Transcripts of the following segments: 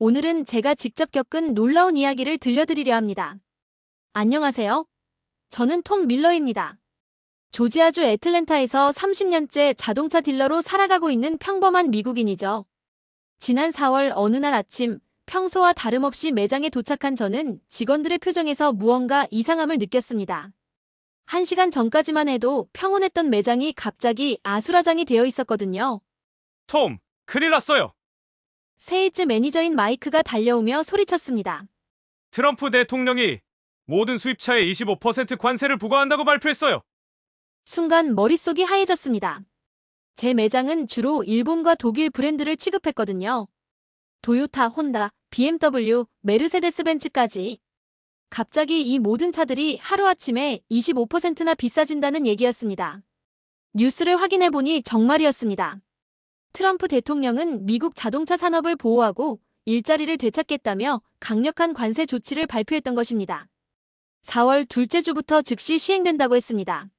오늘은 제가 직접 겪은 놀라운 이야기를 들려드리려 합니다. 안녕하세요. 저는 톰 밀러입니다. 조지아주 애틀랜타에서 30년째 자동차 딜러로 살아가고 있는 평범한 미국인이죠. 지난 4월 어느 날 아침, 평소와 다름없이 매장에 도착한 저는 직원들의 표정에서 무언가 이상함을 느꼈습니다. 1시간 전까지만 해도 평온했던 매장이 갑자기 아수라장이 되어 있었거든요. 톰, 큰일 났어요. 세일즈 매니저인 마이크가 달려오며 소리쳤습니다. 트럼프 대통령이 모든 수입차에 25% 관세를 부과한다고 발표했어요. 순간 머릿속이 하얘졌습니다. 제 매장은 주로 일본과 독일 브랜드를 취급했거든요. 도요타, 혼다, BMW, 메르세데스 벤츠까지. 갑자기 이 모든 차들이 하루아침에 25%나 비싸진다는 얘기였습니다. 뉴스를 확인해보니 정말이었습니다. 트럼프 대통령은 미국 자동차 산업을 보호하고 일자리를 되찾겠다며 강력한 관세 조치를 발표했던 것입니다. 4월 둘째 주부터 즉시 시행된다고 했습니다.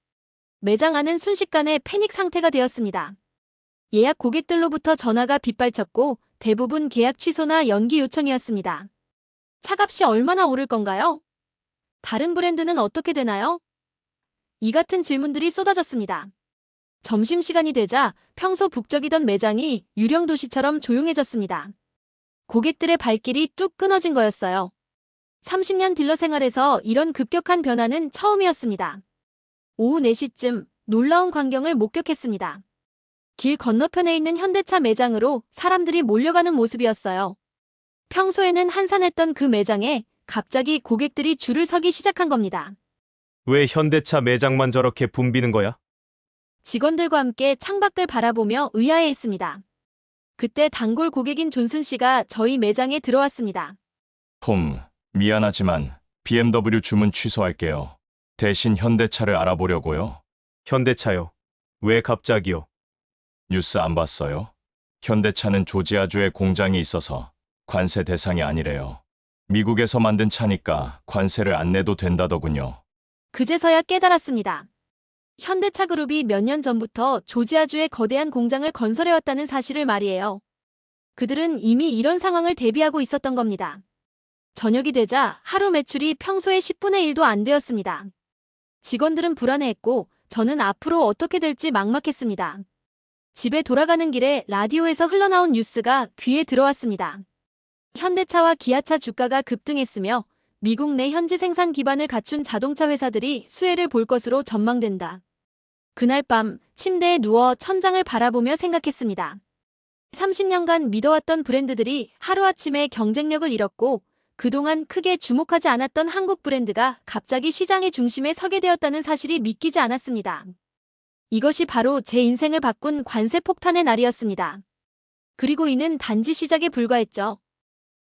매장 안은 순식간에 패닉 상태가 되었습니다. 예약 고객들로부터 전화가 빗발쳤고 대부분 계약 취소나 연기 요청이었습니다. 차값이 얼마나 오를 건가요? 다른 브랜드는 어떻게 되나요? 이 같은 질문들이 쏟아졌습니다. 점심시간이 되자 평소 북적이던 매장이 유령 도시처럼 조용해졌습니다. 고객들의 발길이 뚝 끊어진 거였어요. 30년 딜러 생활에서 이런 급격한 변화는 처음이었습니다. 오후 4시쯤 놀라운 광경을 목격했습니다. 길 건너편에 있는 현대차 매장으로 사람들이 몰려가는 모습이었어요. 평소에는 한산했던 그 매장에 갑자기 고객들이 줄을 서기 시작한 겁니다. 왜 현대차 매장만 저렇게 붐비는 거야? 직원들과 함께 창밖을 바라보며 의아해했습니다. 그때 단골 고객인 존슨 씨가 저희 매장에 들어왔습니다. 톰, 미안하지만 BMW 주문 취소할게요. 대신 현대차를 알아보려고요. 현대차요. 왜 갑자기요? 뉴스 안 봤어요? 현대차는 조지아주에 공장이 있어서 관세 대상이 아니래요. 미국에서 만든 차니까 관세를 안 내도 된다더군요. 그제서야 깨달았습니다. 현대차 그룹이 몇 년 전부터 조지아주에 거대한 공장을 건설해왔다는 사실을 말이에요. 그들은 이미 이런 상황을 대비하고 있었던 겁니다. 저녁이 되자 하루 매출이 평소의 10분의 1도 안 되었습니다. 직원들은 불안해했고 저는 앞으로 어떻게 될지 막막했습니다. 집에 돌아가는 길에 라디오에서 흘러나온 뉴스가 귀에 들어왔습니다. 현대차와 기아차 주가가 급등했으며 미국 내 현지 생산 기반을 갖춘 자동차 회사들이 수혜를 볼 것으로 전망된다. 그날 밤 침대에 누워 천장을 바라보며 생각했습니다. 30년간 믿어왔던 브랜드들이 하루아침에 경쟁력을 잃었고 그동안 크게 주목하지 않았던 한국 브랜드가 갑자기 시장의 중심에 서게 되었다는 사실이 믿기지 않았습니다. 이것이 바로 제 인생을 바꾼 관세 폭탄의 날이었습니다. 그리고 이는 단지 시작에 불과했죠.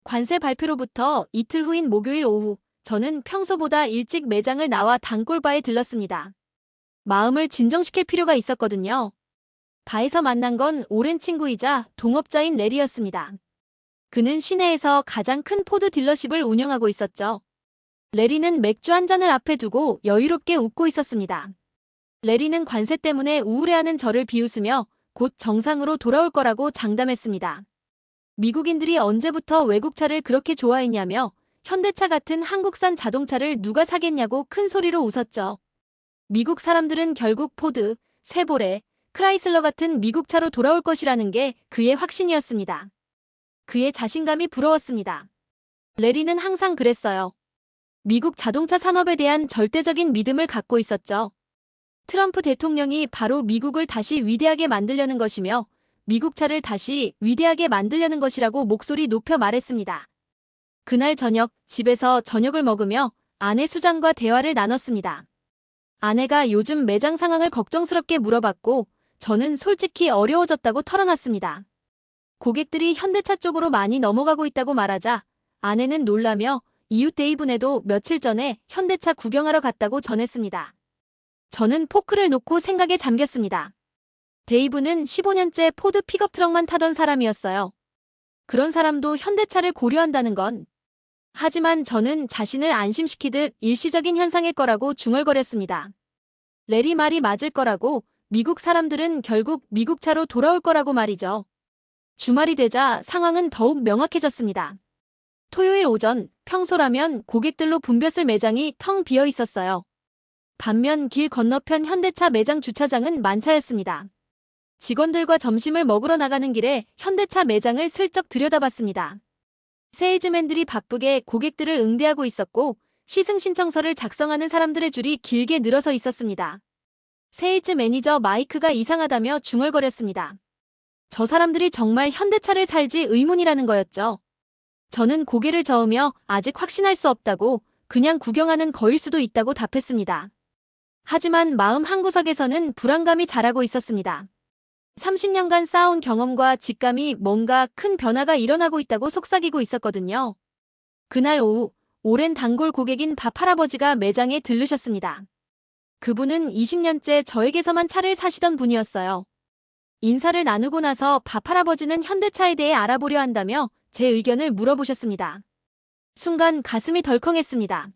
관세 발표로부터 이틀 후인 목요일 오후, 저는 평소보다 일찍 매장을 나와 단골바에 들렀습니다. 마음을 진정시킬 필요가 있었거든요. 바에서 만난 건 오랜 친구이자 동업자인 레리였습니다. 그는 시내에서 가장 큰 포드 딜러십을 운영하고 있었죠. 레리는 맥주 한 잔을 앞에 두고 여유롭게 웃고 있었습니다. 레리는 관세 때문에 우울해하는 저를 비웃으며 곧 정상으로 돌아올 거라고 장담했습니다. 미국인들이 언제부터 외국차를 그렇게 좋아했냐며 현대차 같은 한국산 자동차를 누가 사겠냐고 큰 소리로 웃었죠. 미국 사람들은 결국 포드, 쉐보레, 크라이슬러 같은 미국차로 돌아올 것이라는 게 그의 확신이었습니다. 그의 자신감이 부러웠습니다. 레리는 항상 그랬어요. 미국 자동차 산업에 대한 절대적인 믿음을 갖고 있었죠. 트럼프 대통령이 바로 미국을 다시 위대하게 만들려는 것이며 미국 차를 다시 위대하게 만들려는 것이라고 목소리 높여 말했습니다. 그날 저녁, 집에서 저녁을 먹으며 아내 수잔과 대화를 나눴습니다. 아내가 요즘 매장 상황을 걱정스럽게 물어봤고 저는 솔직히 어려워졌다고 털어놨습니다. 고객들이 현대차 쪽으로 많이 넘어가고 있다고 말하자 아내는 놀라며 이웃 데이브네도 며칠 전에 현대차 구경하러 갔다고 전했습니다. 저는 포크를 놓고 생각에 잠겼습니다. 데이브는 15년째 포드 픽업 트럭만 타던 사람이었어요. 그런 사람도 현대차를 고려한다는 건. 하지만 저는 자신을 안심시키듯 일시적인 현상일 거라고 중얼거렸습니다. 레리 말이 맞을 거라고, 미국 사람들은 결국 미국 차로 돌아올 거라고 말이죠. 주말이 되자 상황은 더욱 명확해졌습니다. 토요일 오전, 평소라면 고객들로 붐볐을 매장이 텅 비어 있었어요. 반면 길 건너편 현대차 매장 주차장은 만차였습니다. 직원들과 점심을 먹으러 나가는 길에 현대차 매장을 슬쩍 들여다봤습니다. 세일즈맨들이 바쁘게 고객들을 응대하고 있었고 시승 신청서를 작성하는 사람들의 줄이 길게 늘어서 있었습니다. 세일즈 매니저 마이크가 이상하다며 중얼거렸습니다. 저 사람들이 정말 현대차를 살지 의문이라는 거였죠. 저는 고개를 저으며 아직 확신할 수 없다고 그냥 구경하는 거일 수도 있다고 답했습니다. 하지만 마음 한구석에서는 불안감이 자라고 있었습니다. 30년간 쌓아온 경험과 직감이 뭔가 큰 변화가 일어나고 있다고 속삭이고 있었거든요. 그날 오후, 오랜 단골 고객인 밥 할아버지가 매장에 들르셨습니다. 그분은 20년째 저에게서만 차를 사시던 분이었어요. 인사를 나누고 나서 밥 할아버지는 현대차에 대해 알아보려 한다며 제 의견을 물어보셨습니다. 순간 가슴이 덜컹했습니다.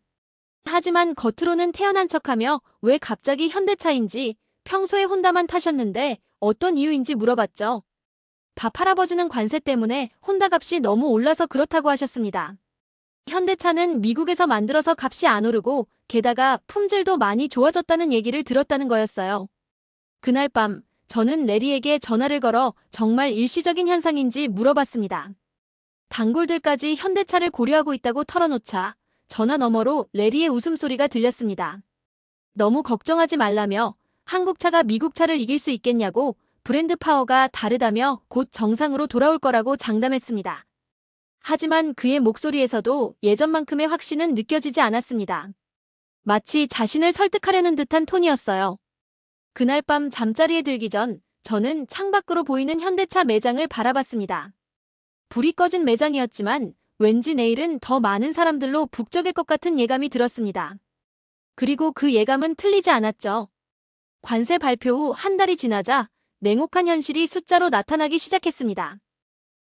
하지만 겉으로는 태연한 척하며 왜 갑자기 현대차인지, 평소에 혼다만 타셨는데 어떤 이유인지 물어봤죠. 밥 할아버지는 관세 때문에 혼다 값이 너무 올라서 그렇다고 하셨습니다. 현대차는 미국에서 만들어서 값이 안 오르고 게다가 품질도 많이 좋아졌다는 얘기를 들었다는 거였어요. 그날 밤 저는 레리에게 전화를 걸어 정말 일시적인 현상인지 물어봤습니다. 단골들까지 현대차를 고려하고 있다고 털어놓자 전화 너머로 레리의 웃음소리가 들렸습니다. 너무 걱정하지 말라며 한국차가 미국차를 이길 수 있겠냐고 브랜드 파워가 다르다며 곧 정상으로 돌아올 거라고 장담했습니다. 하지만 그의 목소리에서도 예전만큼의 확신은 느껴지지 않았습니다. 마치 자신을 설득하려는 듯한 톤이었어요. 그날 밤 잠자리에 들기 전 저는 창밖으로 보이는 현대차 매장을 바라봤습니다. 불이 꺼진 매장이었지만 왠지 내일은 더 많은 사람들로 북적일 것 같은 예감이 들었습니다. 그리고 그 예감은 틀리지 않았죠. 관세 발표 후 한 달이 지나자 냉혹한 현실이 숫자로 나타나기 시작했습니다.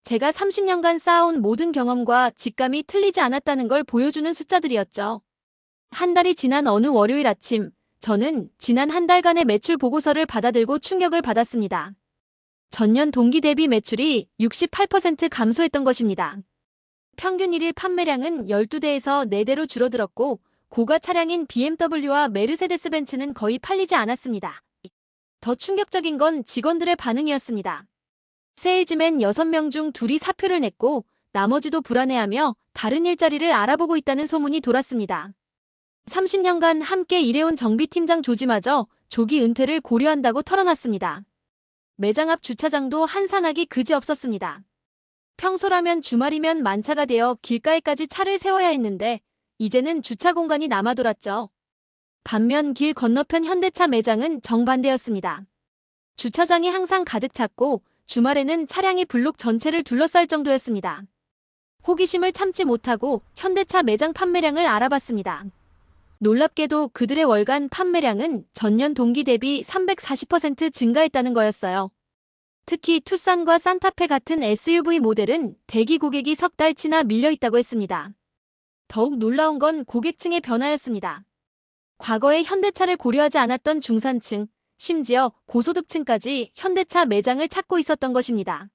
제가 30년간 쌓아온 모든 경험과 직감이 틀리지 않았다는 걸 보여주는 숫자들이었죠. 한 달이 지난 어느 월요일 아침, 저는 지난 한 달간의 매출 보고서를 받아들고 충격을 받았습니다. 전년 동기 대비 매출이 68% 감소했던 것입니다. 평균 1일 판매량은 12대에서 4대로 줄어들었고 고가 차량인 BMW와 메르세데스 벤츠는 거의 팔리지 않았습니다. 더 충격적인 건 직원들의 반응이었습니다. 세일즈맨 6명 중 2이 사표를 냈고 나머지도 불안해하며 다른 일자리를 알아보고 있다는 소문이 돌았습니다. 30년간 함께 일해온 정비팀장 조지마저 조기 은퇴를 고려한다고 털어놨습니다. 매장 앞 주차장도 한산하기 그지없었습니다. 평소라면 주말이면 만차가 되어 길가에까지 차를 세워야 했는데 이제는 주차 공간이 남아돌았죠. 반면 길 건너편 현대차 매장은 정반대였습니다. 주차장이 항상 가득 찼고 주말에는 차량이 블록 전체를 둘러쌀 정도였습니다. 호기심을 참지 못하고 현대차 매장 판매량을 알아봤습니다. 놀랍게도 그들의 월간 판매량은 전년 동기 대비 340% 증가했다는 거였어요. 특히 투싼과 산타페 같은 SUV 모델은 대기 고객이 석 달치나 밀려있다고 했습니다. 더욱 놀라운 건 고객층의 변화였습니다. 과거에 현대차를 고려하지 않았던 중산층, 심지어 고소득층까지 현대차 매장을 찾고 있었던 것입니다.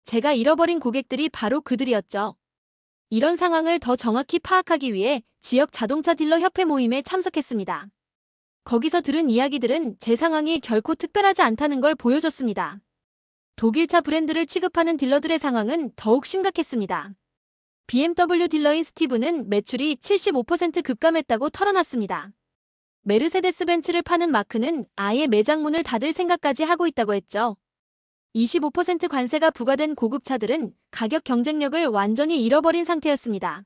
제가 잃어버린 고객들이 바로 그들이었죠. 이런 상황을 더 정확히 파악하기 위해 지역 자동차 딜러 협회 모임에 참석했습니다. 거기서 들은 이야기들은 제 상황이 결코 특별하지 않다는 걸 보여줬습니다. 독일차 브랜드를 취급하는 딜러들의 상황은 더욱 심각했습니다. BMW 딜러인 스티브는 매출이 75% 급감했다고 털어놨습니다. 메르세데스 벤츠를 파는 마크는 아예 매장 문을 닫을 생각까지 하고 있다고 했죠. 25% 관세가 부과된 고급차들은 가격 경쟁력을 완전히 잃어버린 상태였습니다.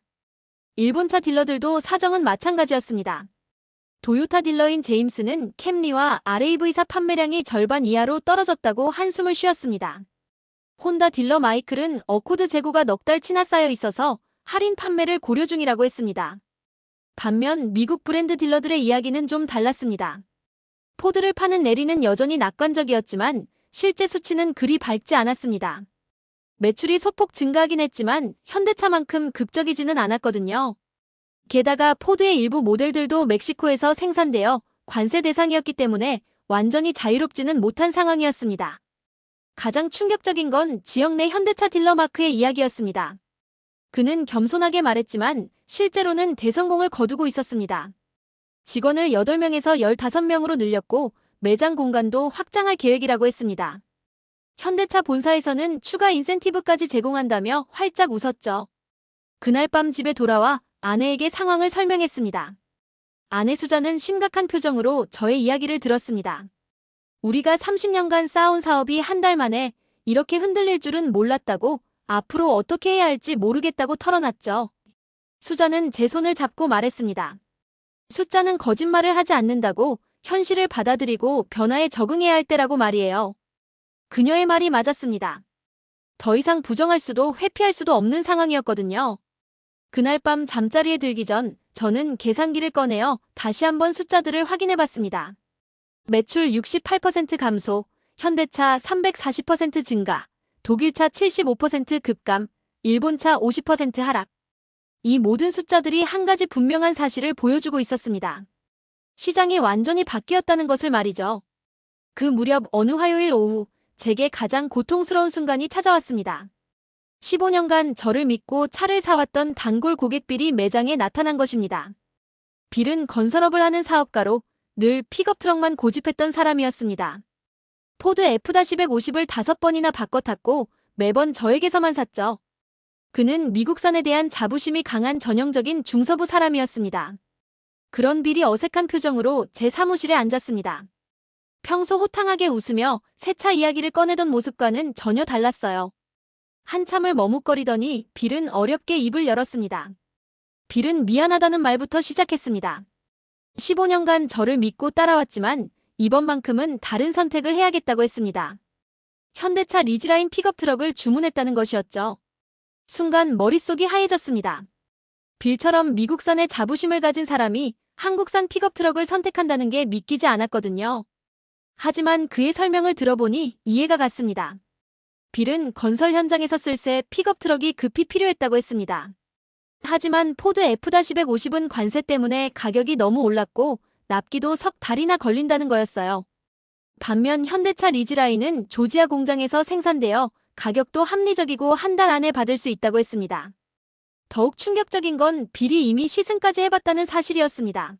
일본차 딜러들도 사정은 마찬가지였습니다. 도요타 딜러인 제임스는 캠리와 RAV사 판매량이 절반 이하로 떨어졌다고 한숨을 쉬었습니다. 혼다 딜러 마이클은 어코드 재고가 넉 달치나 쌓여 있어서 할인 판매를 고려 중이라고 했습니다. 반면 미국 브랜드 딜러들의 이야기는 좀 달랐습니다. 포드를 파는 레리는 여전히 낙관적이었지만 실제 수치는 그리 밝지 않았습니다. 매출이 소폭 증가하긴 했지만 현대차만큼 극적이지는 않았거든요. 게다가 포드의 일부 모델들도 멕시코에서 생산되어 관세 대상이었기 때문에 완전히 자유롭지는 못한 상황이었습니다. 가장 충격적인 건 지역 내 현대차 딜러 마크의 이야기였습니다. 그는 겸손하게 말했지만 실제로는 대성공을 거두고 있었습니다. 직원을 8명에서 15명으로 늘렸고 매장 공간도 확장할 계획이라고 했습니다. 현대차 본사에서는 추가 인센티브까지 제공한다며 활짝 웃었죠. 그날 밤 집에 돌아와 아내에게 상황을 설명했습니다. 아내 수자는 심각한 표정으로 저의 이야기를 들었습니다. 우리가 30년간 쌓아온 사업이 한 달 만에 이렇게 흔들릴 줄은 몰랐다고, 앞으로 어떻게 해야 할지 모르겠다고 털어놨죠. 수자는 제 손을 잡고 말했습니다. 숫자는 거짓말을 하지 않는다고, 현실을 받아들이고 변화에 적응해야 할 때라고 말이에요. 그녀의 말이 맞았습니다. 더 이상 부정할 수도 회피할 수도 없는 상황이었거든요. 그날 밤 잠자리에 들기 전 저는 계산기를 꺼내어 다시 한번 숫자들을 확인해봤습니다. 매출 68% 감소, 현대차 340% 증가, 독일차 75% 급감, 일본차 50% 하락. 이 모든 숫자들이 한 가지 분명한 사실을 보여주고 있었습니다. 시장이 완전히 바뀌었다는 것을 말이죠. 그 무렵 어느 화요일 오후, 제게 가장 고통스러운 순간이 찾아왔습니다. 15년간 저를 믿고 차를 사왔던 단골 고객빌이 매장에 나타난 것입니다. 빌은 건설업을 하는 사업가로 늘 픽업트럭만 고집했던 사람이었습니다. 포드 F-150을 5번이나 바꿔 탔고 매번 저에게서만 샀죠. 그는 미국산에 대한 자부심이 강한 전형적인 중서부 사람이었습니다. 그런 빌이 어색한 표정으로 제 사무실에 앉았습니다. 평소 호탕하게 웃으며 새 차 이야기를 꺼내던 모습과는 전혀 달랐어요. 한참을 머뭇거리더니 빌은 어렵게 입을 열었습니다. 빌은 미안하다는 말부터 시작했습니다. 15년간 저를 믿고 따라왔지만 이번만큼은 다른 선택을 해야겠다고 했습니다. 현대차 리즈라인 픽업 트럭을 주문했다는 것이었죠. 순간 머릿속이 하얘졌습니다. 빌처럼 미국산의 자부심을 가진 사람이 한국산 픽업 트럭을 선택한다는 게 믿기지 않았거든요. 하지만 그의 설명을 들어보니 이해가 갔습니다. 빌은 건설 현장에서 쓸새 픽업 트럭이 급히 필요했다고 했습니다. 하지만 포드 F-150은 관세 때문에 가격이 너무 올랐고 납기도 석 달이나 걸린다는 거였어요. 반면 현대차 리즈라인은 조지아 공장에서 생산되어 가격도 합리적이고 한 달 안에 받을 수 있다고 했습니다. 더욱 충격적인 건 빌이 이미 시승까지 해봤다는 사실이었습니다.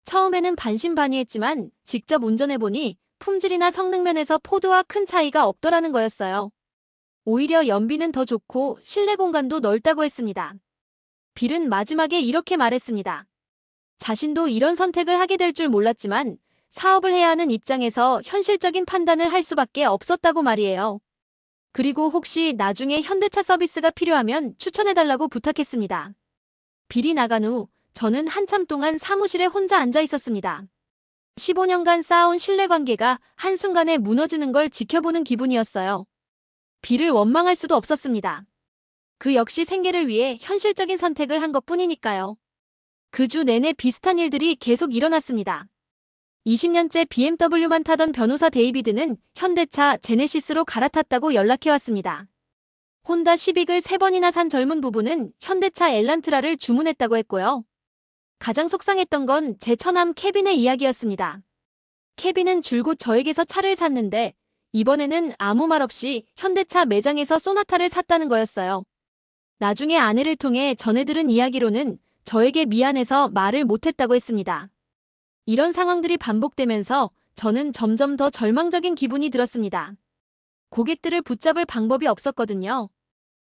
처음에는 반신반의했지만 직접 운전해보니 품질이나 성능면에서 포드와 큰 차이가 없더라는 거였어요. 오히려 연비는 더 좋고 실내 공간도 넓다고 했습니다. 빌은 마지막에 이렇게 말했습니다. 자신도 이런 선택을 하게 될 줄 몰랐지만 사업을 해야 하는 입장에서 현실적인 판단을 할 수밖에 없었다고 말이에요. 그리고 혹시 나중에 현대차 서비스가 필요하면 추천해달라고 부탁했습니다. 빌이 나간 후 저는 한참 동안 사무실에 혼자 앉아 있었습니다. 15년간 쌓아온 신뢰관계가 한순간에 무너지는 걸 지켜보는 기분이었어요. 빌을 원망할 수도 없었습니다. 그 역시 생계를 위해 현실적인 선택을 한 것뿐이니까요. 그 주 내내 비슷한 일들이 계속 일어났습니다. 20년째 BMW만 타던 변호사 데이비드는 현대차 제네시스로 갈아탔다고 연락해왔습니다. 혼다 시빅을 3번이나 산 젊은 부부는 현대차 엘란트라를 주문했다고 했고요. 가장 속상했던 건 제 처남 케빈의 이야기였습니다. 케빈은 줄곧 저에게서 차를 샀는데 이번에는 아무 말 없이 현대차 매장에서 소나타를 샀다는 거였어요. 나중에 아내를 통해 전해 들은 이야기로는 저에게 미안해서 말을 못했다고 했습니다. 이런 상황들이 반복되면서 저는 점점 더 절망적인 기분이 들었습니다. 고객들을 붙잡을 방법이 없었거든요.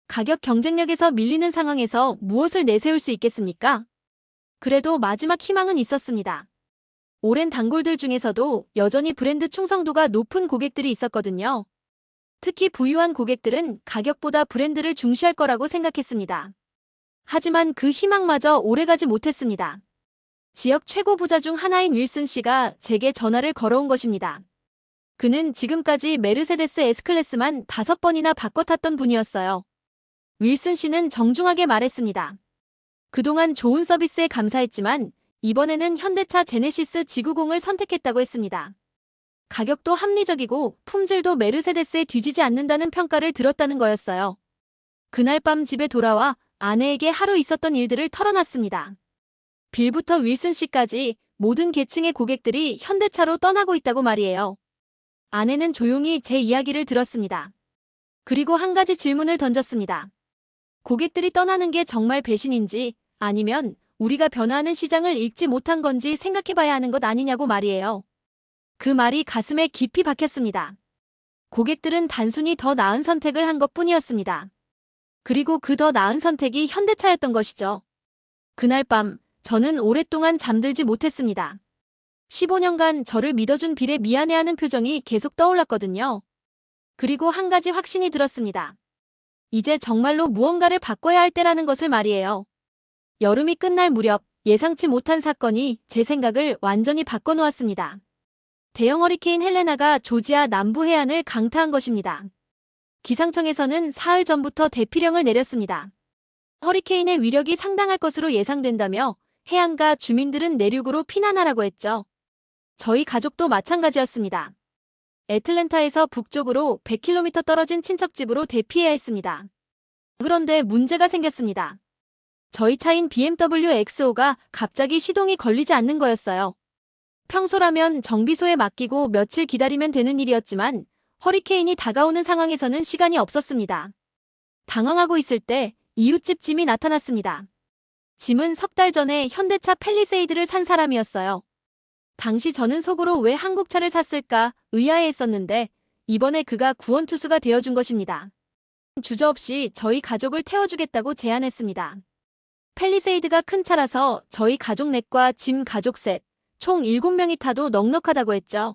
가격 경쟁력에서 밀리는 상황에서 무엇을 내세울 수 있겠습니까? 그래도 마지막 희망은 있었습니다. 오랜 단골들 중에서도 여전히 브랜드 충성도가 높은 고객들이 있었거든요. 특히 부유한 고객들은 가격보다 브랜드를 중시할 거라고 생각했습니다. 하지만 그 희망마저 오래가지 못했습니다. 지역 최고 부자 중 하나인 윌슨 씨가 제게 전화를 걸어온 것입니다. 그는 지금까지 메르세데스 S클래스만 5번이나 바꿔 탔던 분이었어요. 윌슨 씨는 정중하게 말했습니다. 그동안 좋은 서비스에 감사했지만 이번에는 현대차 제네시스 G90을 선택했다고 했습니다. 가격도 합리적이고 품질도 메르세데스에 뒤지지 않는다는 평가를 들었다는 거였어요. 그날 밤 집에 돌아와 아내에게 하루 있었던 일들을 털어놨습니다. 빌부터 윌슨 씨까지 모든 계층의 고객들이 현대차로 떠나고 있다고 말이에요. 아내는 조용히 제 이야기를 들었습니다. 그리고 한 가지 질문을 던졌습니다. 고객들이 떠나는 게 정말 배신인지 아니면 우리가 변화하는 시장을 읽지 못한 건지 생각해봐야 하는 것 아니냐고 말이에요. 그 말이 가슴에 깊이 박혔습니다. 고객들은 단순히 더 나은 선택을 한 것뿐이었습니다. 그리고 그 더 나은 선택이 현대차였던 것이죠. 그날 밤 저는 오랫동안 잠들지 못했습니다. 15년간 저를 믿어준 빌에 미안해하는 표정이 계속 떠올랐거든요. 그리고 한 가지 확신이 들었습니다. 이제 정말로 무언가를 바꿔야 할 때라는 것을 말이에요. 여름이 끝날 무렵 예상치 못한 사건이 제 생각을 완전히 바꿔놓았습니다. 대형 허리케인 헬레나가 조지아 남부 해안을 강타한 것입니다. 기상청에서는 사흘 전부터 대피령을 내렸습니다. 허리케인의 위력이 상당할 것으로 예상된다며 해안가 주민들은 내륙으로 피난하라고 했죠. 저희 가족도 마찬가지였습니다. 애틀랜타에서 북쪽으로 100km 떨어진 친척집으로 대피해야 했습니다. 그런데 문제가 생겼습니다. 저희 차인 BMW X5가 갑자기 시동이 걸리지 않는 거였어요. 평소라면 정비소에 맡기고 며칠 기다리면 되는 일이었지만 허리케인이 다가오는 상황에서는 시간이 없었습니다. 당황하고 있을 때 이웃집 짐이 나타났습니다. 짐은 석 달 전에 현대차 팰리세이드를 산 사람이었어요. 당시 저는 속으로 왜 한국차를 샀을까 의아해했었는데 이번에 그가 구원투수가 되어준 것입니다. 주저없이 저희 가족을 태워주겠다고 제안했습니다. 팰리세이드가 큰 차라서 저희 가족 넷과 짐 가족 셋, 총 7명이 타도 넉넉하다고 했죠.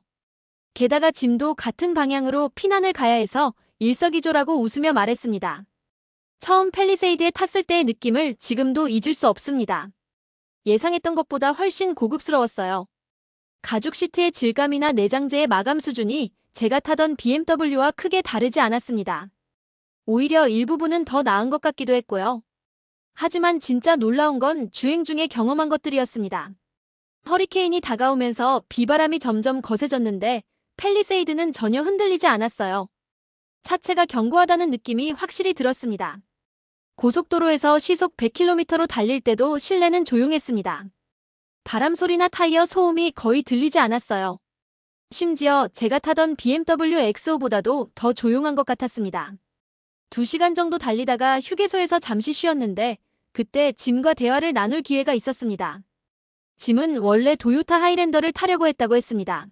게다가 짐도 같은 방향으로 피난을 가야 해서 일석이조라고 웃으며 말했습니다. 처음 팰리세이드에 탔을 때의 느낌을 지금도 잊을 수 없습니다. 예상했던 것보다 훨씬 고급스러웠어요. 가죽 시트의 질감이나 내장재의 마감 수준이 제가 타던 BMW와 크게 다르지 않았습니다. 오히려 일부분은 더 나은 것 같기도 했고요. 하지만 진짜 놀라운 건 주행 중에 경험한 것들이었습니다. 허리케인이 다가오면서 비바람이 점점 거세졌는데 팰리세이드는 전혀 흔들리지 않았어요. 차체가 견고하다는 느낌이 확실히 들었습니다. 고속도로에서 시속 100km로 달릴 때도 실내는 조용했습니다. 바람 소리나 타이어 소음이 거의 들리지 않았어요. 심지어 제가 타던 BMW X5보다도 더 조용한 것 같았습니다. 2시간 정도 달리다가 휴게소에서 잠시 쉬었는데 그때 짐과 대화를 나눌 기회가 있었습니다. 짐은 원래 도요타 하이랜더를 타려고 했다고 했습니다.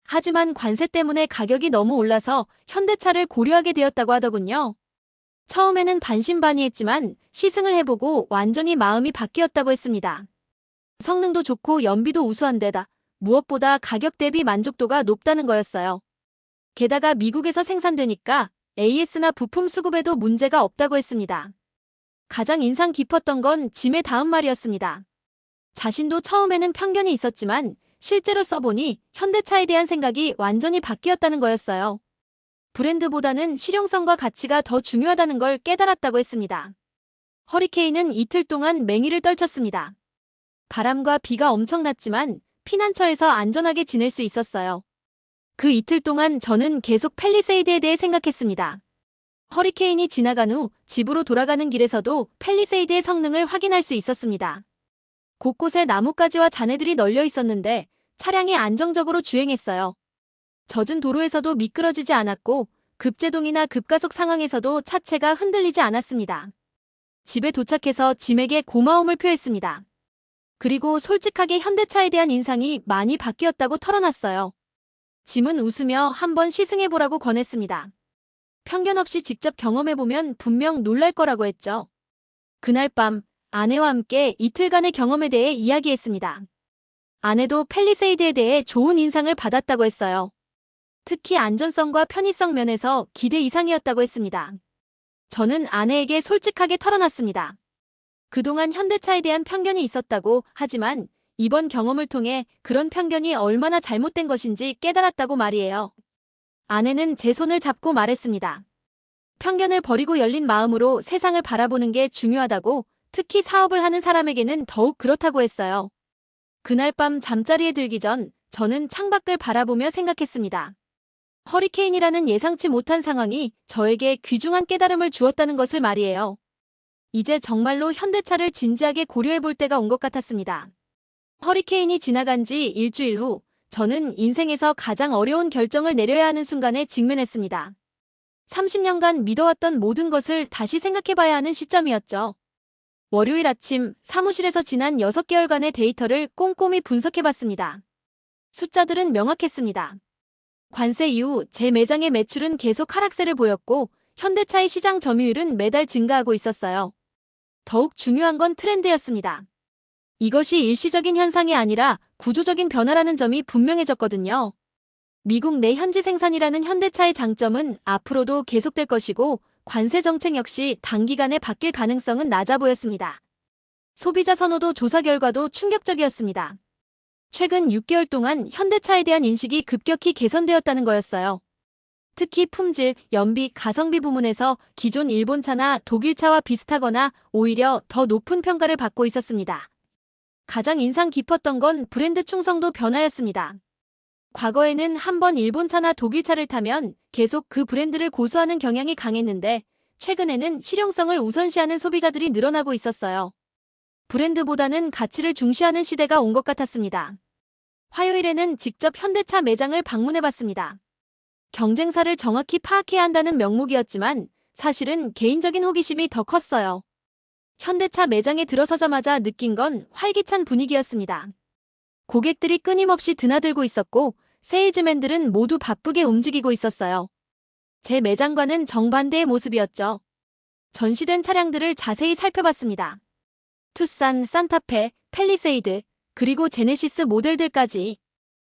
하지만 관세 때문에 가격이 너무 올라서 현대차를 고려하게 되었다고 하더군요. 처음에는 반신반의했지만 시승을 해보고 완전히 마음이 바뀌었다고 했습니다. 성능도 좋고 연비도 우수한 데다 무엇보다 가격 대비 만족도가 높다는 거였어요. 게다가 미국에서 생산되니까 AS나 부품 수급에도 문제가 없다고 했습니다. 가장 인상 깊었던 건 짐의 다음 말이었습니다. 자신도 처음에는 편견이 있었지만 실제로 써보니 현대차에 대한 생각이 완전히 바뀌었다는 거였어요. 브랜드보다는 실용성과 가치가 더 중요하다는 걸 깨달았다고 했습니다. 허리케인은 이틀 동안 맹위를 떨쳤습니다. 바람과 비가 엄청났지만 피난처에서 안전하게 지낼 수 있었어요. 그 이틀 동안 저는 계속 팰리세이드에 대해 생각했습니다. 허리케인이 지나간 후 집으로 돌아가는 길에서도 팰리세이드의 성능을 확인할 수 있었습니다. 곳곳에 나뭇가지와 잔해들이 널려 있었는데 차량이 안정적으로 주행했어요. 젖은 도로에서도 미끄러지지 않았고 급제동이나 급가속 상황에서도 차체가 흔들리지 않았습니다. 집에 도착해서 짐에게 고마움을 표했습니다. 그리고 솔직하게 현대차에 대한 인상이 많이 바뀌었다고 털어놨어요. 짐은 웃으며 한번 시승해보라고 권했습니다. 편견 없이 직접 경험해보면 분명 놀랄 거라고 했죠. 그날 밤 아내와 함께 이틀간의 경험에 대해 이야기했습니다. 아내도 팰리세이드에 대해 좋은 인상을 받았다고 했어요. 특히 안전성과 편의성 면에서 기대 이상이었다고 했습니다. 저는 아내에게 솔직하게 털어놨습니다. 그동안 현대차에 대한 편견이 있었다고 하지만 이번 경험을 통해 그런 편견이 얼마나 잘못된 것인지 깨달았다고 말이에요. 아내는 제 손을 잡고 말했습니다. 편견을 버리고 열린 마음으로 세상을 바라보는 게 중요하다고, 특히 사업을 하는 사람에게는 더욱 그렇다고 했어요. 그날 밤 잠자리에 들기 전 저는 창밖을 바라보며 생각했습니다. 허리케인이라는 예상치 못한 상황이 저에게 귀중한 깨달음을 주었다는 것을 말이에요. 이제 정말로 현대차를 진지하게 고려해 볼 때가 온 것 같았습니다. 허리케인이 지나간 지 일주일 후 저는 인생에서 가장 어려운 결정을 내려야 하는 순간에 직면했습니다. 30년간 믿어왔던 모든 것을 다시 생각해봐야 하는 시점이었죠. 월요일 아침 사무실에서 지난 6개월간의 데이터를 꼼꼼히 분석해봤습니다. 숫자들은 명확했습니다. 관세 이후 제 매장의 매출은 계속 하락세를 보였고 현대차의 시장 점유율은 매달 증가하고 있었어요. 더욱 중요한 건 트렌드였습니다. 이것이 일시적인 현상이 아니라 구조적인 변화라는 점이 분명해졌거든요. 미국 내 현지 생산이라는 현대차의 장점은 앞으로도 계속될 것이고 관세 정책 역시 단기간에 바뀔 가능성은 낮아 보였습니다. 소비자 선호도 조사 결과도 충격적이었습니다. 최근 6개월 동안 현대차에 대한 인식이 급격히 개선되었다는 거였어요. 특히 품질, 연비, 가성비 부문에서 기존 일본차나 독일차와 비슷하거나 오히려 더 높은 평가를 받고 있었습니다. 가장 인상 깊었던 건 브랜드 충성도 변화였습니다. 과거에는 한번 일본차나 독일차를 타면 계속 그 브랜드를 고수하는 경향이 강했는데 최근에는 실용성을 우선시하는 소비자들이 늘어나고 있었어요. 브랜드보다는 가치를 중시하는 시대가 온 것 같았습니다. 화요일에는 직접 현대차 매장을 방문해봤습니다. 경쟁사를 정확히 파악해야 한다는 명목이었지만 사실은 개인적인 호기심이 더 컸어요. 현대차 매장에 들어서자마자 느낀 건 활기찬 분위기였습니다. 고객들이 끊임없이 드나들고 있었고 세일즈맨들은 모두 바쁘게 움직이고 있었어요. 제 매장과는 정반대의 모습이었죠. 전시된 차량들을 자세히 살펴봤습니다. 투싼, 산타페, 팰리세이드, 그리고 제네시스 모델들까지.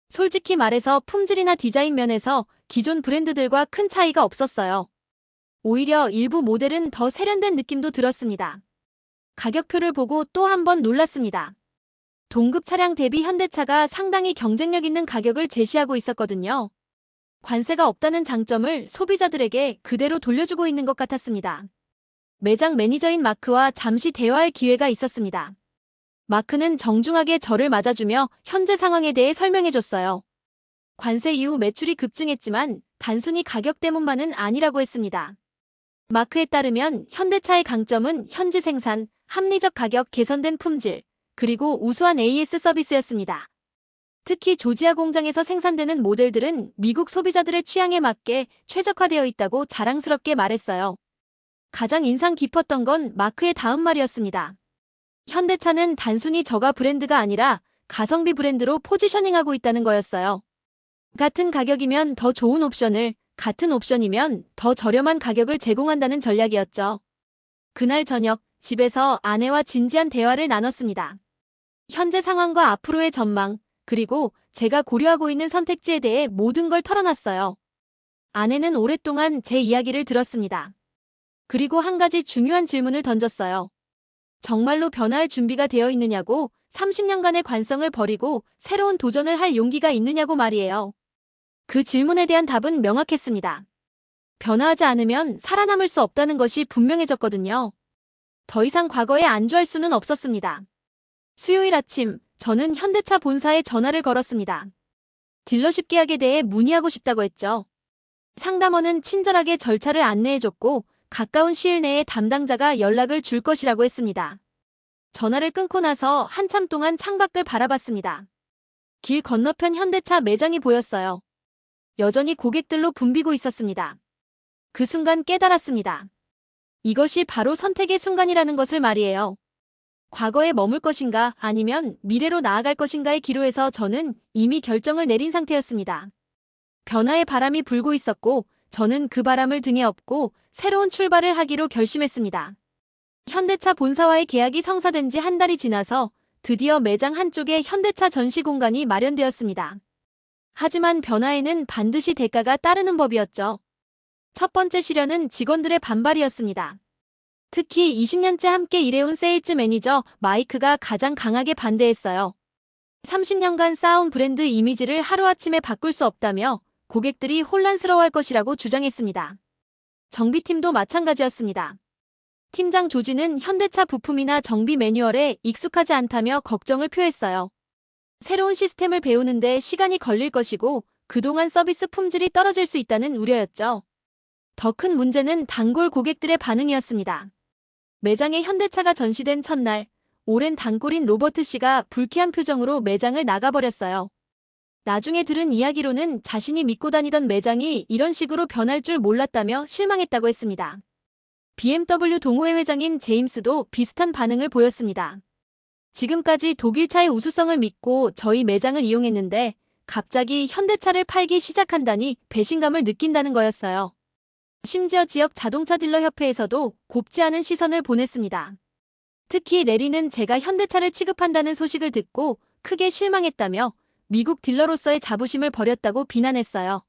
솔직히 말해서 품질이나 디자인 면에서 기존 브랜드들과 큰 차이가 없었어요. 오히려 일부 모델은 더 세련된 느낌도 들었습니다. 가격표를 보고 또 한 번 놀랐습니다. 동급 차량 대비 현대차가 상당히 경쟁력 있는 가격을 제시하고 있었거든요. 관세가 없다는 장점을 소비자들에게 그대로 돌려주고 있는 것 같았습니다. 매장 매니저인 마크와 잠시 대화할 기회가 있었습니다. 마크는 정중하게 저를 맞아주며 현재 상황에 대해 설명해줬어요. 관세 이후 매출이 급증했지만 단순히 가격 때문만은 아니라고 했습니다. 마크에 따르면 현대차의 강점은 현지 생산, 합리적 가격, 개선된 품질, 그리고 우수한 AS 서비스였습니다. 특히 조지아 공장에서 생산되는 모델들은 미국 소비자들의 취향에 맞게 최적화되어 있다고 자랑스럽게 말했어요. 가장 인상 깊었던 건 마크의 다음 말이었습니다. 현대차는 단순히 저가 브랜드가 아니라 가성비 브랜드로 포지셔닝하고 있다는 거였어요. 같은 가격이면 더 좋은 옵션을, 같은 옵션이면 더 저렴한 가격을 제공한다는 전략이었죠. 그날 저녁, 집에서 아내와 진지한 대화를 나눴습니다. 현재 상황과 앞으로의 전망, 그리고 제가 고려하고 있는 선택지에 대해 모든 걸 털어놨어요. 아내는 오랫동안 제 이야기를 들었습니다. 그리고 한 가지 중요한 질문을 던졌어요. 정말로 변화할 준비가 되어 있느냐고, 30년간의 관성을 버리고 새로운 도전을 할 용기가 있느냐고 말이에요. 그 질문에 대한 답은 명확했습니다. 변화하지 않으면 살아남을 수 없다는 것이 분명해졌거든요. 더 이상 과거에 안주할 수는 없었습니다. 수요일 아침, 저는 현대차 본사에 전화를 걸었습니다. 딜러십 계약에 대해 문의하고 싶다고 했죠. 상담원은 친절하게 절차를 안내해줬고 가까운 시일 내에 담당자가 연락을 줄 것이라고 했습니다. 전화를 끊고 나서 한참 동안 창밖을 바라봤습니다. 길 건너편 현대차 매장이 보였어요. 여전히 고객들로 붐비고 있었습니다. 그 순간 깨달았습니다. 이것이 바로 선택의 순간이라는 것을 말이에요. 과거에 머물 것인가 아니면 미래로 나아갈 것인가의 기로에서 저는 이미 결정을 내린 상태였습니다. 변화의 바람이 불고 있었고 저는 그 바람을 등에 업고 새로운 출발을 하기로 결심했습니다. 현대차 본사와의 계약이 성사된 지 한 달이 지나서 드디어 매장 한쪽에 현대차 전시 공간이 마련되었습니다. 하지만 변화에는 반드시 대가가 따르는 법이었죠. 첫 번째 시련은 직원들의 반발이었습니다. 특히 20년째 함께 일해온 세일즈 매니저 마이크가 가장 강하게 반대했어요. 30년간 쌓아온 브랜드 이미지를 하루아침에 바꿀 수 없다며 고객들이 혼란스러워할 것이라고 주장했습니다. 정비팀도 마찬가지였습니다. 팀장 조지는 현대차 부품이나 정비 매뉴얼에 익숙하지 않다며 걱정을 표했어요. 새로운 시스템을 배우는데 시간이 걸릴 것이고 그동안 서비스 품질이 떨어질 수 있다는 우려였죠. 더 큰 문제는 단골 고객들의 반응이었습니다. 매장에 현대차가 전시된 첫날, 오랜 단골인 로버트 씨가 불쾌한 표정으로 매장을 나가버렸어요. 나중에 들은 이야기로는 자신이 믿고 다니던 매장이 이런 식으로 변할 줄 몰랐다며 실망했다고 했습니다. BMW 동호회 회장인 제임스도 비슷한 반응을 보였습니다. 지금까지 독일차의 우수성을 믿고 저희 매장을 이용했는데 갑자기 현대차를 팔기 시작한다니 배신감을 느낀다는 거였어요. 심지어 지역 자동차 딜러 협회에서도 곱지 않은 시선을 보냈습니다. 특히 레리는 제가 현대차를 취급한다는 소식을 듣고 크게 실망했다며 미국 딜러로서의 자부심을 버렸다고 비난했어요.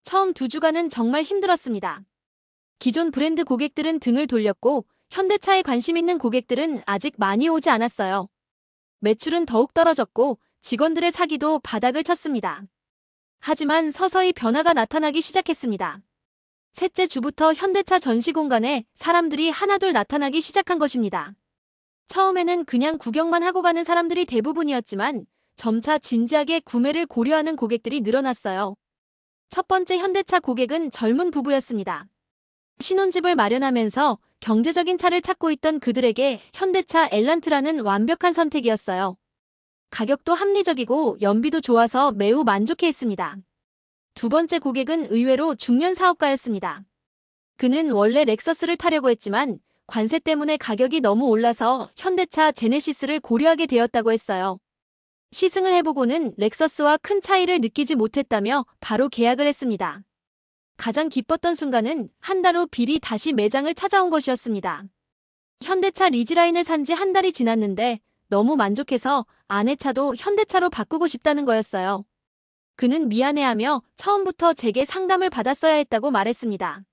처음 2주간은 정말 힘들었습니다. 기존 브랜드 고객들은 등을 돌렸고 현대차에 관심 있는 고객들은 아직 많이 오지 않았어요. 매출은 더욱 떨어졌고 직원들의 사기도 바닥을 쳤습니다. 하지만 서서히 변화가 나타나기 시작했습니다. 셋째 주부터 현대차 전시 공간에 사람들이 하나둘 나타나기 시작한 것입니다. 처음에는 그냥 구경만 하고 가는 사람들이 대부분이었지만 점차 진지하게 구매를 고려하는 고객들이 늘어났어요. 첫 번째 현대차 고객은 젊은 부부였습니다. 신혼집을 마련하면서 경제적인 차를 찾고 있던 그들에게 현대차 엘란트라는 완벽한 선택이었어요. 가격도 합리적이고 연비도 좋아서 매우 만족해했습니다. 두 번째 고객은 의외로 중년 사업가였습니다. 그는 원래 렉서스를 타려고 했지만 관세 때문에 가격이 너무 올라서 현대차 제네시스를 고려하게 되었다고 했어요. 시승을 해보고는 렉서스와 큰 차이를 느끼지 못했다며 바로 계약을 했습니다. 가장 기뻤던 순간은 한 달 후 빌이 다시 매장을 찾아온 것이었습니다. 현대차 리즈라인을 산 지 한 달이 지났는데 너무 만족해서 아내 차도 현대차로 바꾸고 싶다는 거였어요. 그는 미안해하며 처음부터 제게 상담을 받았어야 했다고 말했습니다.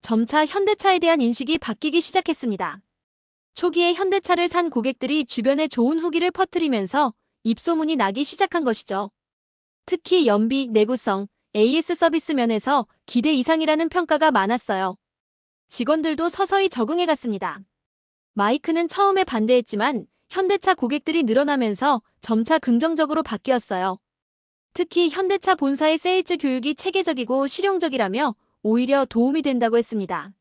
점차 현대차에 대한 인식이 바뀌기 시작했습니다. 초기에 현대차를 산 고객들이 주변에 좋은 후기를 퍼뜨리면서 입소문이 나기 시작한 것이죠. 특히 연비, 내구성, AS 서비스 면에서 기대 이상이라는 평가가 많았어요. 직원들도 서서히 적응해갔습니다. 마이크는 처음에 반대했지만 현대차 고객들이 늘어나면서 점차 긍정적으로 바뀌었어요. 특히 현대차 본사의 세일즈 교육이 체계적이고 실용적이라며 오히려 도움이 된다고 했습니다.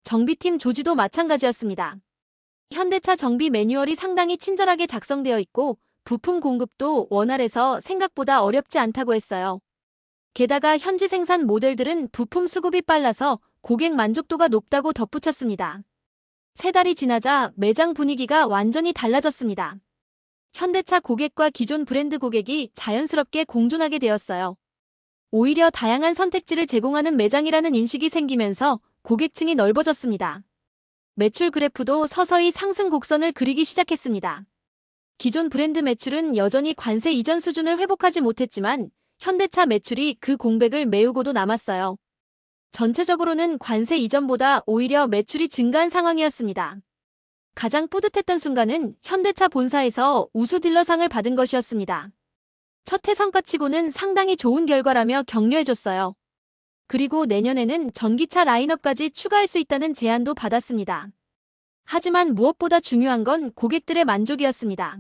정비팀 조지도 마찬가지였습니다. 현대차 정비 매뉴얼이 상당히 친절하게 작성되어 있고 부품 공급도 원활해서 생각보다 어렵지 않다고 했어요. 게다가 현지 생산 모델들은 부품 수급이 빨라서 고객 만족도가 높다고 덧붙였습니다. 3달이 지나자 매장 분위기가 완전히 달라졌습니다. 현대차 고객과 기존 브랜드 고객이 자연스럽게 공존하게 되었어요. 오히려 다양한 선택지를 제공하는 매장이라는 인식이 생기면서 고객층이 넓어졌습니다. 매출 그래프도 서서히 상승 곡선을 그리기 시작했습니다. 기존 브랜드 매출은 여전히 관세 이전 수준을 회복하지 못했지만 현대차 매출이 그 공백을 메우고도 남았어요. 전체적으로는 관세 이전보다 오히려 매출이 증가한 상황이었습니다. 가장 뿌듯했던 순간은 현대차 본사에서 우수 딜러상을 받은 것이었습니다. 첫 해 성과치고는 상당히 좋은 결과라며 격려해줬어요. 그리고 내년에는 전기차 라인업까지 추가할 수 있다는 제안도 받았습니다. 하지만 무엇보다 중요한 건 고객들의 만족이었습니다.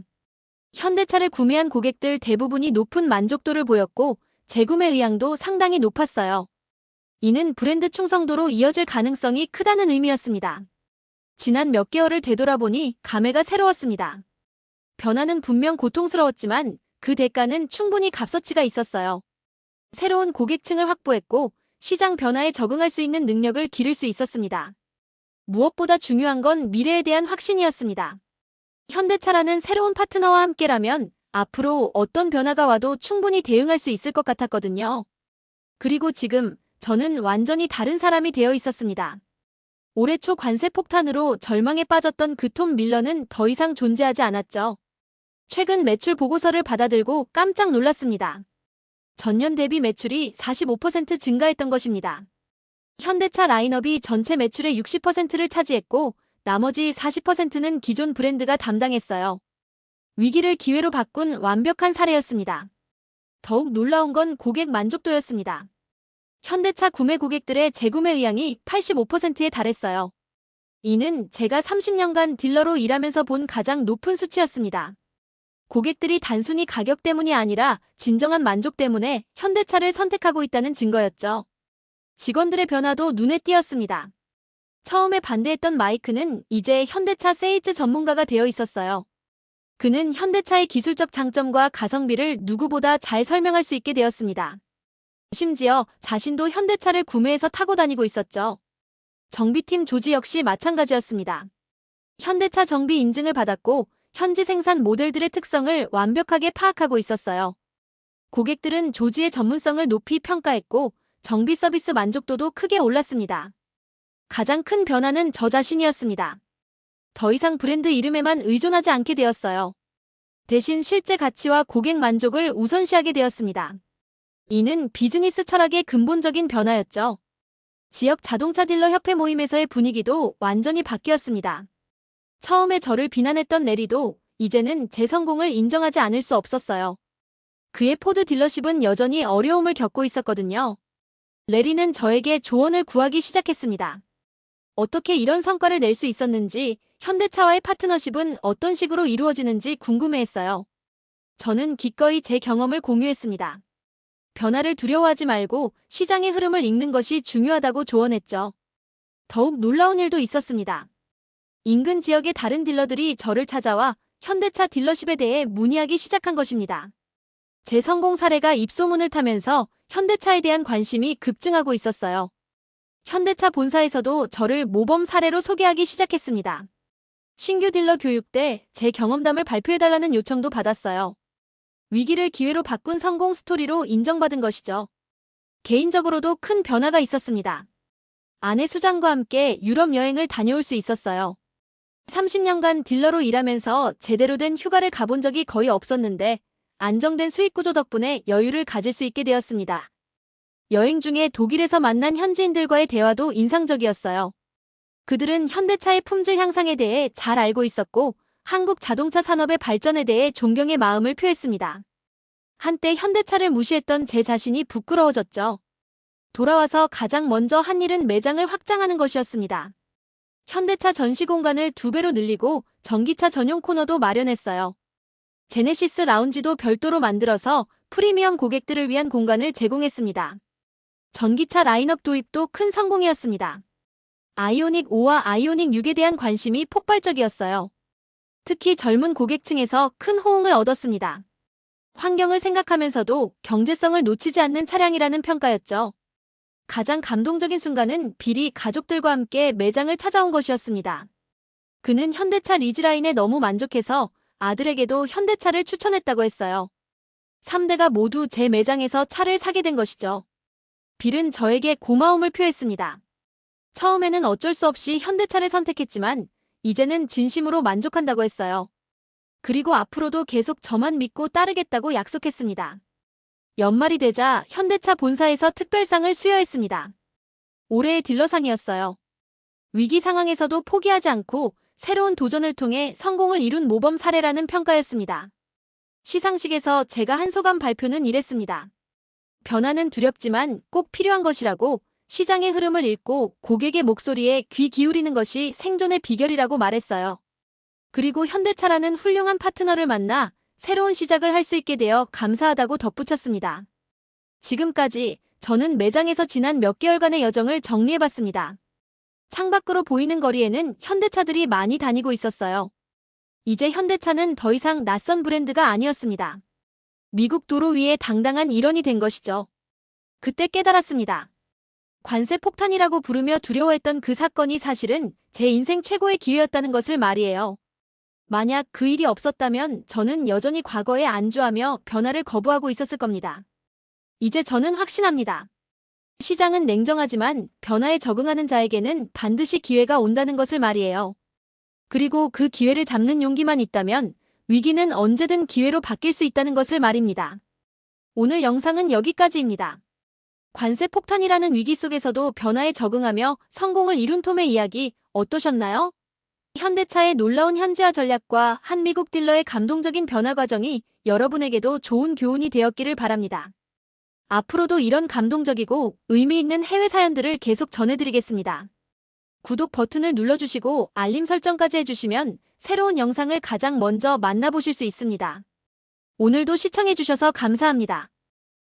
현대차를 구매한 고객들 대부분이 높은 만족도를 보였고 재구매 의향도 상당히 높았어요. 이는 브랜드 충성도로 이어질 가능성이 크다는 의미였습니다. 지난 몇 개월을 되돌아보니 감회가 새로웠습니다. 변화는 분명 고통스러웠지만 그 대가는 충분히 값어치가 있었어요. 새로운 고객층을 확보했고 시장 변화에 적응할 수 있는 능력을 기를 수 있었습니다. 무엇보다 중요한 건 미래에 대한 확신이었습니다. 현대차라는 새로운 파트너와 함께라면 앞으로 어떤 변화가 와도 충분히 대응할 수 있을 것 같았거든요. 그리고 지금 저는 완전히 다른 사람이 되어 있었습니다. 올해 초 관세 폭탄으로 절망에 빠졌던 그 톰 밀러는 더 이상 존재하지 않았죠. 최근 매출 보고서를 받아들고 깜짝 놀랐습니다. 전년 대비 매출이 45% 증가했던 것입니다. 현대차 라인업이 전체 매출의 60%를 차지했고 나머지 40%는 기존 브랜드가 담당했어요. 위기를 기회로 바꾼 완벽한 사례였습니다. 더욱 놀라운 건 고객 만족도였습니다. 현대차 구매 고객들의 재구매 의향이 85%에 달했어요. 이는 제가 30년간 딜러로 일하면서 본 가장 높은 수치였습니다. 고객들이 단순히 가격 때문이 아니라 진정한 만족 때문에 현대차를 선택하고 있다는 증거였죠. 직원들의 변화도 눈에 띄었습니다. 처음에 반대했던 마이크는 이제 현대차 세일즈 전문가가 되어 있었어요. 그는 현대차의 기술적 장점과 가성비를 누구보다 잘 설명할 수 있게 되었습니다. 심지어 자신도 현대차를 구매해서 타고 다니고 있었죠. 정비팀 조지 역시 마찬가지였습니다. 현대차 정비 인증을 받았고 현지 생산 모델들의 특성을 완벽하게 파악하고 있었어요. 고객들은 조지의 전문성을 높이 평가했고 정비 서비스 만족도도 크게 올랐습니다. 가장 큰 변화는 저 자신이었습니다. 더 이상 브랜드 이름에만 의존하지 않게 되었어요. 대신 실제 가치와 고객 만족을 우선시하게 되었습니다. 이는 비즈니스 철학의 근본적인 변화였죠. 지역 자동차 딜러 협회 모임에서의 분위기도 완전히 바뀌었습니다. 처음에 저를 비난했던 레리도 이제는 제 성공을 인정하지 않을 수 없었어요. 그의 포드 딜러십은 여전히 어려움을 겪고 있었거든요. 레리는 저에게 조언을 구하기 시작했습니다. 어떻게 이런 성과를 낼 수 있었는지, 현대차와의 파트너십은 어떤 식으로 이루어지는지 궁금해했어요. 저는 기꺼이 제 경험을 공유했습니다. 변화를 두려워하지 말고 시장의 흐름을 읽는 것이 중요하다고 조언했죠. 더욱 놀라운 일도 있었습니다. 인근 지역의 다른 딜러들이 저를 찾아와 현대차 딜러십에 대해 문의하기 시작한 것입니다. 제 성공 사례가 입소문을 타면서 현대차에 대한 관심이 급증하고 있었어요. 현대차 본사에서도 저를 모범 사례로 소개하기 시작했습니다. 신규 딜러 교육 때 제 경험담을 발표해달라는 요청도 받았어요. 위기를 기회로 바꾼 성공 스토리로 인정받은 것이죠. 개인적으로도 큰 변화가 있었습니다. 아내 수장과 함께 유럽 여행을 다녀올 수 있었어요. 30년간 딜러로 일하면서 제대로 된 휴가를 가본 적이 거의 없었는데 안정된 수익 구조 덕분에 여유를 가질 수 있게 되었습니다. 여행 중에 독일에서 만난 현지인들과의 대화도 인상적이었어요. 그들은 현대차의 품질 향상에 대해 잘 알고 있었고 한국 자동차 산업의 발전에 대해 존경의 마음을 표했습니다. 한때 현대차를 무시했던 제 자신이 부끄러워졌죠. 돌아와서 가장 먼저 한 일은 매장을 확장하는 것이었습니다. 현대차 전시 공간을 2배로 늘리고 전기차 전용 코너도 마련했어요. 제네시스 라운지도 별도로 만들어서 프리미엄 고객들을 위한 공간을 제공했습니다. 전기차 라인업 도입도 큰 성공이었습니다. 아이오닉 5와 아이오닉 6에 대한 관심이 폭발적이었어요. 특히 젊은 고객층에서 큰 호응을 얻었습니다. 환경을 생각하면서도 경제성을 놓치지 않는 차량이라는 평가였죠. 가장 감동적인 순간은 빌이 가족들과 함께 매장을 찾아온 것이었습니다. 그는 현대차 리즈라인에 너무 만족해서 아들에게도 현대차를 추천했다고 했어요. 3대가 모두 제 매장에서 차를 사게 된 것이죠. 빌은 저에게 고마움을 표했습니다. 처음에는 어쩔 수 없이 현대차를 선택했지만 이제는 진심으로 만족한다고 했어요. 그리고 앞으로도 계속 저만 믿고 따르겠다고 약속했습니다. 연말이 되자 현대차 본사에서 특별상을 수여했습니다. 올해의 딜러상이었어요. 위기 상황에서도 포기하지 않고 새로운 도전을 통해 성공을 이룬 모범 사례라는 평가였습니다. 시상식에서 제가 한 소감 발표는 이랬습니다. 변화는 두렵지만 꼭 필요한 것이라고, 시장의 흐름을 읽고 고객의 목소리에 귀 기울이는 것이 생존의 비결이라고 말했어요. 그리고 현대차라는 훌륭한 파트너를 만나 새로운 시작을 할 수 있게 되어 감사하다고 덧붙였습니다. 지금까지 저는 매장에서 지난 몇 개월간의 여정을 정리해봤습니다. 창밖으로 보이는 거리에는 현대차들이 많이 다니고 있었어요. 이제 현대차는 더 이상 낯선 브랜드가 아니었습니다. 미국 도로 위에 당당한 일원이 된 것이죠. 그때 깨달았습니다. 관세 폭탄이라고 부르며 두려워했던 그 사건이 사실은 제 인생 최고의 기회였다는 것을 말이에요. 만약 그 일이 없었다면 저는 여전히 과거에 안주하며 변화를 거부하고 있었을 겁니다. 이제 저는 확신합니다. 시장은 냉정하지만 변화에 적응하는 자에게는 반드시 기회가 온다는 것을 말이에요. 그리고 그 기회를 잡는 용기만 있다면 위기는 언제든 기회로 바뀔 수 있다는 것을 말입니다. 오늘 영상은 여기까지입니다. 관세 폭탄이라는 위기 속에서도 변화에 적응하며 성공을 이룬 톰의 이야기 어떠셨나요? 현대차의 놀라운 현지화 전략과 한미국 딜러의 감동적인 변화 과정이 여러분에게도 좋은 교훈이 되었기를 바랍니다. 앞으로도 이런 감동적이고 의미 있는 해외 사연들을 계속 전해드리겠습니다. 구독 버튼을 눌러주시고 알림 설정까지 해주시면 새로운 영상을 가장 먼저 만나보실 수 있습니다. 오늘도 시청해주셔서 감사합니다.